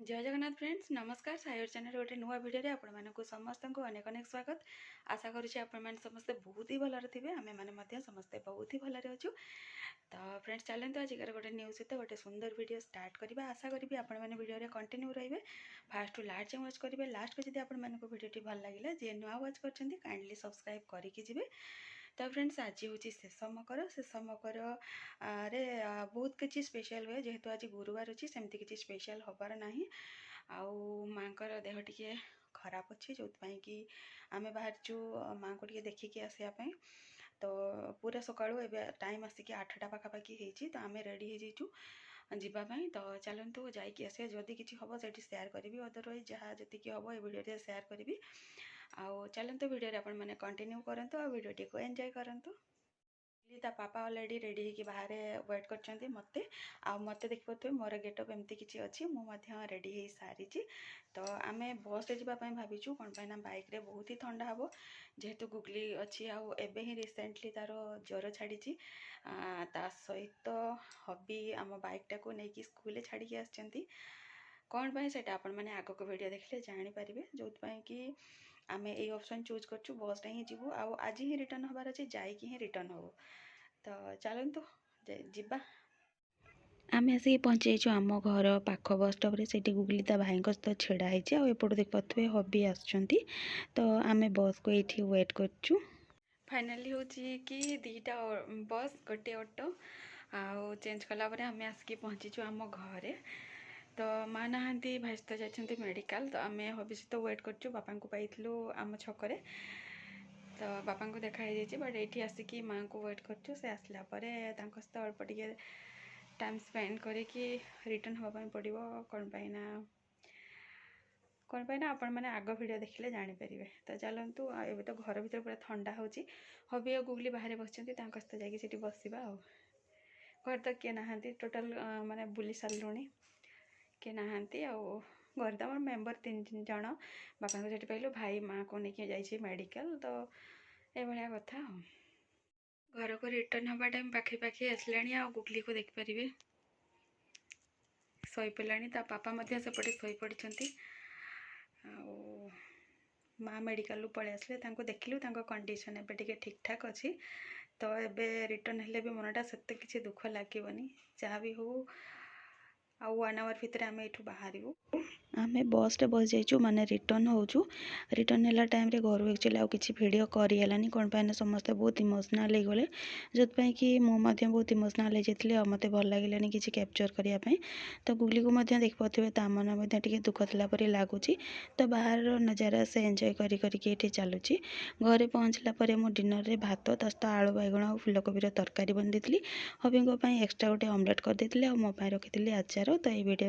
जय जगन्नाथ फ्रेंड्स नमस्कार सायर चैनल गोटे नुआ भिडियो आपण मानक समस्त को अनेक अनेक स्वागत। आशा करुँचे आपण मैंने समस्ते बहुत ही भलरे थे आम मैंने समस्ते बहुत ही भलरे अच्छु। तो फ्रेंड्स चलते आज गोटे न्यूज सहित गोटे सुंदर वीडियो स्टार्ट करवा। आशा करी आपण मैंने वीडियो कंटिन्यू रहिबे फास्ट टू लास्ट जाए वाच करेंगे। लास्ट को जब आपण मानक वीडियो भल लगे जी नुआ वाच कर काइंडली सब्सक्राइब करके जी। तो फ्रेंड्स आज हूँ शेष मकर रे बहुत किसी स्पेशल हुए जेहेतु आज गुरुवार अच्छी सेमती किसी स्पेशल हबार ना आउ माँकर देह टी खराब अच्छी जो कि आम बाहर माँ को देखिकी आसापी। तो पूरा सकाळू ए टाइम आसिक 8टा पाखापाखि होती तो आम रेडी हो जीवाई। तो चलतु जाकि आस जदि किसी हम से सेयार करी अदरवाइज जहाँ जी हम ये वीडियो सेयार करी। आउ चलतु वीडियो आपण मैंने कंटिन्यू करंतु और वीडियो को एंजॉय करंतु। ता पापा ऑलरेडी रेडी होगी बाहर वेट कर मते मत देखिए मोर गेटअप एमती किसी अच्छी मुझे रेडी हो सारी। तो आम बस जावाई भावचु कौन पाई बाइक रे बहुत ही ठंडा हम जेहेतु गुगली अच्छी आबे ही रिसेंटली तार ज्वर छाड़ी ता सहित हबी आम बाइकटा को लेकिन स्कूल छाड़ी आसछंती कौन पाई सेटा आपण मैंने आग को वीडियो देखले जानी पारिबे जो कि आम ये ऑप्शन चूज करछु बस ही जीवु आज ही रिटर्न हबार अच्छे जाइए ही रिटर्न हो। तो चलतु जीवा आम आसिक पहुँचीचु आम घर पाख बस स्टॉप रे से गुगली ता भाई सहित छेड़ा होती एपट देख पारे हबी आसुँच। तो आम बस को ये वेट करछु फाइनाली हूँ कि 2टा बस गोटे ऑटो आउ चेंज कलापर आम आसिक पहुँचीचु आम घरे। तो माँ नहांती भाई सहित जाइछंती मेडिकल। तो आम हबी सहित वेट करछु बापा को पाइलु आम छकरे। तो बापा को देखा बट ये आसिक माँ को वेट करछु से आसला सहित अल्प टे टाइम स्पेंड करके रिटर्न हाँपाई पड़ो कौन पाई आपण मैंने आग वीडियो देखिले जानीपारे। तो चलतु एवं तो घर भर पूरा ठंडा होची हबी और गुगली बाहर बसते सहित जाकि बसवा घर तो किए ना टोटाल माने बुली सारूनी किए ना घर तो आम मेम्बर 3 जन बापा को पाइलु भाई माँ को लेकिन जाइए मेडिकल। तो ये कथा घर को रिटर्न हवा टाइम पाखे आसला गुगली को देखिपारे शोपड़ा ता पापा सेपटे शोपड़ी माँ मेडिकल पलि आसले देखिलु कंडीशन एवं ठीक ठाक अच्छी। तो एबे रिटर्न हेले भी मनटा से किसी दुख लगे जहाँ भी हो 1 आवर भितर आम ये बाहर आम बस रे बस जाइचु माने रिटर्न होचु। रिटर्न है टाइम रे घर एक्चुअली आउ किसी वीडियो करेलानी कौन पाई समस्ते बहुत इमोशनल हो गले जो कि मुझे बहुत इमोशनल हो जाती मत भल लगे किसी कैप्चर करने। तो गुगली को देख पारे ता मन टे दुख थी लगुच। तो बाहर नजारा से एंजॉय करके चलुची घरे पहुँचला मो डिनर रे भात ता सहित आलू बैगण और फुलकोबी तरकारी बन देती हबी एक्सट्रा गोटे ऑमलेट कर देती मो रखी आचार। तो ये वीडियो